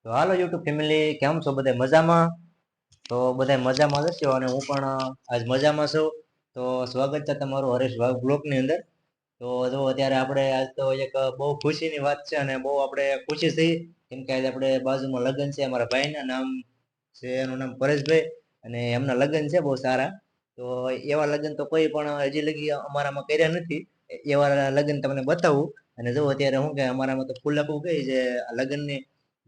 તો હાલો YouTube family, કેમ છો બધા મજામાં? તો બધા મજામાં હશો અને હું પણ આજ મજામાં છું. તો સ્વાગત છે તમારું હરેશ વાઘ બ્લોગની અંદર. તો જો અત્યારે આપણે આજ તો એક બહુ ખુશીની વાત છે અને બહુ આપણે ખુશી થઈ, કેમ કે આજે આપણે બાજુમાં લગ્ન છે અમારા ભાઈના. નામ છે, એનું નામ પરેશભાઈ, અને એમના લગ્ન છે બહુ સારા. તો એવા લગ્ન તો કોઈ પણ હજી લગી અમારામાં કર્યા નથી. એવા લગ્ન તમને બતાવું. અને જો અત્યારે શું કે અમારામાં તો ફૂલ આપવું કઈ છે લગ્નની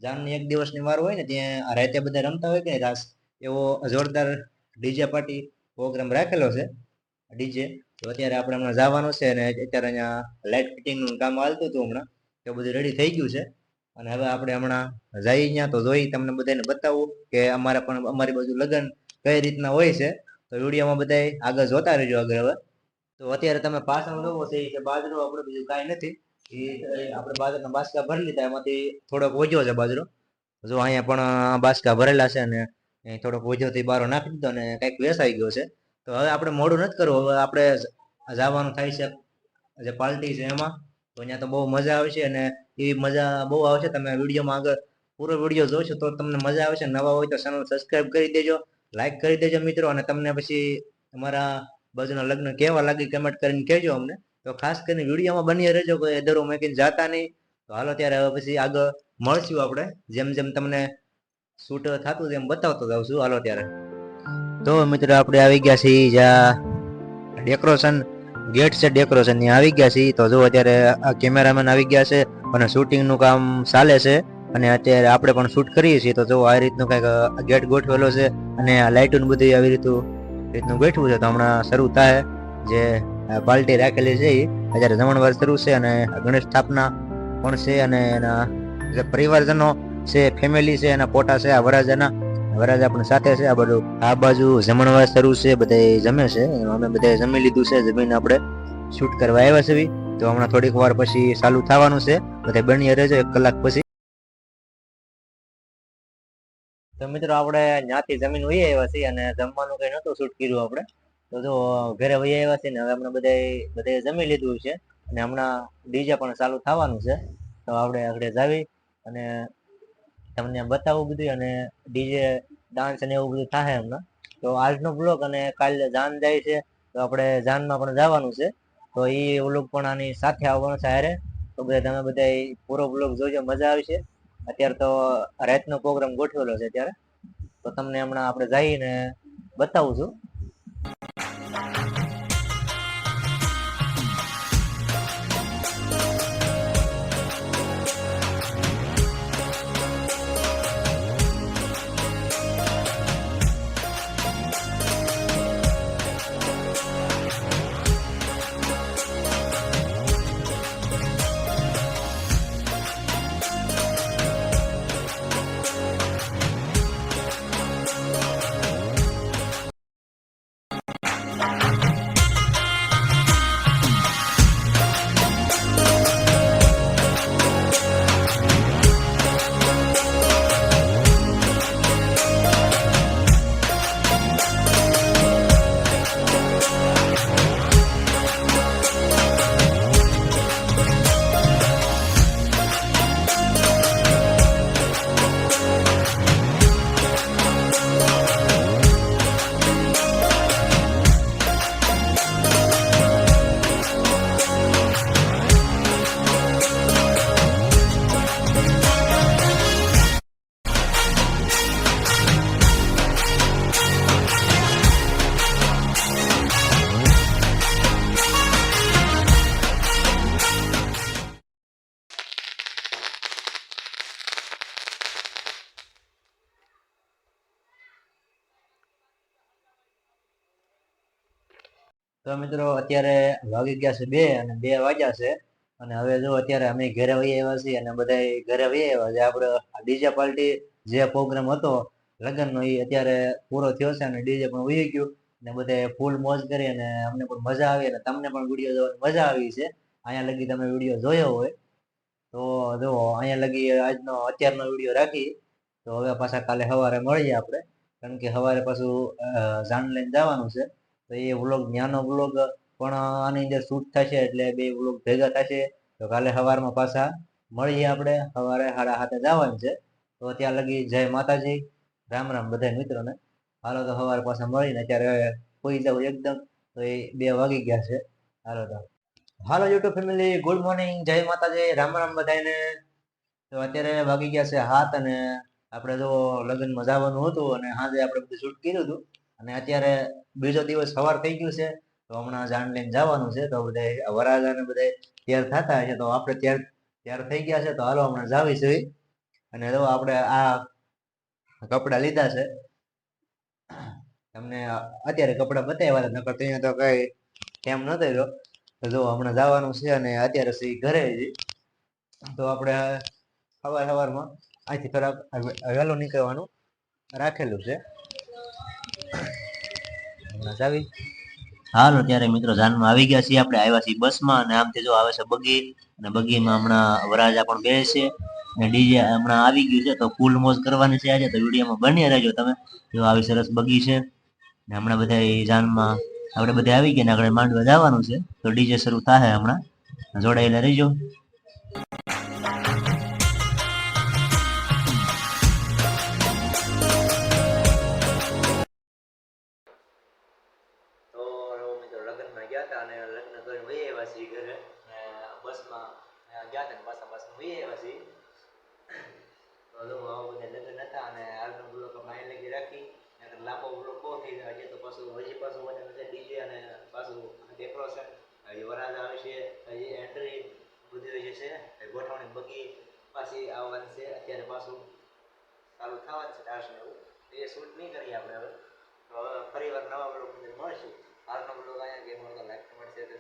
જાનની 1 દિવસની વાર હોય ને, ત્યાં રાતે બધા રમતા હોય કે રાસ, એવો જોરદાર ડીજે પાર્ટી પ્રોગ્રામ રાખેલો છે, ડીજે. તો અત્યારે આપણે હમણાં જવાનું છે અને અત્યારે અહીંયા લાઇટ ફિટિંગ નું કામ હાલતું હતું હમણાં, તો બધું રેડી થઈ ગયું છે. અને હવે આપણે હમણાં જઈ ત્યાં તો જોઈ તમને બધાને બતાવું કે અમારી બાજુ લગ્ન કઈ રીતના હોય છે. તો વિડીયોમાં બધા આગળ જોતા રહેજો આગળ. હવે તો અત્યારે તમે પાછળ જોવો છો એ બાજરો, આપણે બીજું કાંઈ નથી. એ આપણે બાજરાના બાસકા ભરી લીધા, એમાંથી થોડોક ઓછો છે બાજરો. જો અહીંયા પણ બાસકા ભરેલા છે અને થોડોક ઓછોથી બારો નાખી દીધો અને કંઈક વેસાઈ ગયો છે. તો હવે આપણે મોડું નથી કરવું, હવે આપણે જવાનું થાય છે જે પાર્ટી છે એમાં. તો અહીંયા તો બહુ મજા આવશે અને એવી મજા બહુ આવશે. તમે વિડીયોમાં આગળ પૂરો વિડીયો જોશો તો તમને મજા આવશે. નવા હોય તો ચેનલ સબસ્ક્રાઇબ કરી દેજો, લાઈક કરી દેજો મિત્રો. અને તમને પછી અમારા બાજુના લગ્ન કેવા લાગી કમેન્ટ કરીને કહેજો અમને. તો ખાસ કરીને વિડીયોમાં બની રહેજો, કોઈ અધરો મેકીને જાતા નહીં. તો હાલો ત્યારે હવે પછી આગળ મળશું આપણે, જેમ જેમ તમને શૂટ થતું એમ બતાવતો જાઉં છું. હાલો ત્યારે. તો મિત્રો આપણે આવી ગયા છીએ જ્યાં ડેકોરેશન ગેટ છે, ડેકોરેશન ની આવી ગયા છીએ. તો જો અત્યારે આ કેમેરામેન આવી ગયા છે અને શૂટિંગ નું કામ ચાલે છે. અને અત્યારે આપણે પણ શૂટ કરીએ છીએ. તો જો આ રીતનું કઈક ગેટ ગોઠવેલો છે અને આ લાઇટનું બધું આવી રીતનું ગોઠવું છે. તો હમણાં શરૂ થાય જે પાર્ટી રાખેલી છે એ અત્યારે જમણવાર શરૂ છે. અને ગણેશ સ્થાપના પણ છે અને એના જે પરિવારજનો છે, ફેમિલી છે, એના ફોટા છે. આ વરરાજા પણ સાથે છે. આ બધું આ બાજુ જમણવાર શરૂ છે, બધા જમે છે. અમે બધા જમી લીધું છે. જમીને આપણે શૂટ કરવા આવ્યા છે. તો હમણાં થોડીક વાર પછી ચાલુ થવાનું છે. બધા બની રહેજો 1 કલાક પછી. તો મિત્રો આપણે ત્યાંથી જમીન વહી આવ્યા છીએ અને જમવાનું કઈ નતું શૂટ કર્યું આપણે. તો જો ઘરે વહી આવ્યા છીએ ને હવે હમણાં બધા જમી લીધું છે અને હમણાં ડીજે પણ ચાલુ થવાનું છે. તો આપણે આગળ જાવી અને તમને બતાવું બધું. અને ડીજે ડાન્સ અને એવું બધું થાય હમણાં. તો આજનો બ્લોગ અને કાલે જાન જાય છે, તો આપણે જાનમાં પણ જવાનું છે. તો એ વ્લોગ પણ આની સાથે આવવાનો છે હારે. તો તમે બધા પૂરો બ્લોગ જોજો, મજા આવશે. અત્યારે તો રાતનો પ્રોગ્રામ ગોઠવેલો છે અત્યારે. તો તમને હમણાં આપણે જઈને બતાવું છું. તો મિત્રો અત્યારે વાગી ગયા છે 2 અને 2 વાગ્યા છે. અને હવે જો અત્યારે અમે ઘરે વહી આવ્યા છીએ અને બધા ઘરે વહી આવ્યા છે. આપણે ડીજે પાર્ટી જે પ્રોગ્રામ હતો લગ્નનો એ અત્યારે પૂરો થયો છે અને ડીજે પણ વહી ગયું અને બધા ફૂલ મોજ કરી અને અમને પણ મજા આવી અને તમને પણ વિડીયો જોવાની મજા આવી છે. અહીંયા લગી તમે વિડીયો જોયો હોય તો જો અહીંયા લગી આજનો અત્યારનો વિડીયો રાખી. તો હવે પાછા કાલે સવારે મળીએ આપણે, કારણ કે સવારે પાછું જાન લઈને જવાનું છે. તો એ વ્લોગ ત્યાંનો વ્લોગ પણ આની અંદર શૂટ થશે, એટલે 2 વ્લોગ ભેગા થશે. તો કાલે સવારમાં પાછા મળીએ આપણે. સવારે 7:30 જવાનું છે. તો ત્યાં લગી જય માતાજી, રામ રામ બધા મિત્રોને. હાલો તો સવારે પાછા મળીને અત્યારે કોઈ જવું એકદમ, તો એ 2 વાગી ગયા છે. હાલો યુટ્યુબ ફેમિલી, ગુડ મોર્નિંગ, જય માતાજી, રામ રામ બધાને. તો અત્યારે વાગી ગયા છે 7 અને આપણે જો લગ્નમાં જવાનું હતું અને સાંજે આપણે બધું શૂટ કર્યું હતું અને અત્યારે બીજો દિવસ સવાર થઈ ગયું છે. તો હમણાં જાણ લઈને જવાનું છે. તો બધા વરાજાને બધા તૈયાર થતા હશે, તો આપણે તૈયાર થઈ ગયા છે. તો હાલો હમણાં જાવી છે. અને જો આપણે આ કપડા લીધા છે, તમને અત્યારે કપડા બતાવ્યા નકર ત્યાં તો કઈ કેમ નતો રહ્યો. તો જો હમણાં જવાનું છે અને અત્યારે ઘરે તો આપણે સવારમાં અહીંથી થોડાક વહેલું નીકળવાનું રાખેલું છે. હમણાં જાવી. હાલો ત્યારે મિત્રો જાનમાં આવી ગયા છીએ. આપણે આવ્યા છીએ બસમાં અને આમથી જો આવે છે બગી, અને બગીમાં હમણાં વરાજા પણ બેસે છે અને ડીજે હમણાં આવી ગયું છે. તો ફૂલ મોજ કરવાની છે આજે. તો વિડીયોમાં બની રહેજો તમે. જો આવી સરસ બગી છે ને હમણાં બધા જાનમાં આપણે બધા આવી ગયા ને આપણે માંડવા જવાનું છે. તો ડીજે શરૂ થાય હમણાં, જોડાયેલા રહીજો. તો મિત્રો લગ્નમાં ગયા હતા અને લગ્ન કરીને વહી આવ્યા છીએ ઘરે. બસમાં ગયા હતા પાછા બસમાં વહી આવ્યા છીએ. તો આવા બધા લગ્ન હતા અને આજનો બ્લોગ આપણે અહીં લગી રાખી. લાંબો બ્લોગ બહુ થઈ જાય છે. તો હજી પાછું વધારે ડીજે અને પાછું ડેકોરેશન, હજી વરાજા આવે છે, હજી એન્ટ્રી બધી જે છે ગોઠવણી બગી પાછી આવવાની છે. અત્યારે પાછું ચાલુ થવાનું છે ડાન્સ ને એવું. એ શૂટ નહીં કરીએ આપણે હવે. તો હવે ફરી વાર નવા બ્લોગ મળશું. હાલનો બ્લોગ અહીંયા કે લાઈક કમેન્ટ શેર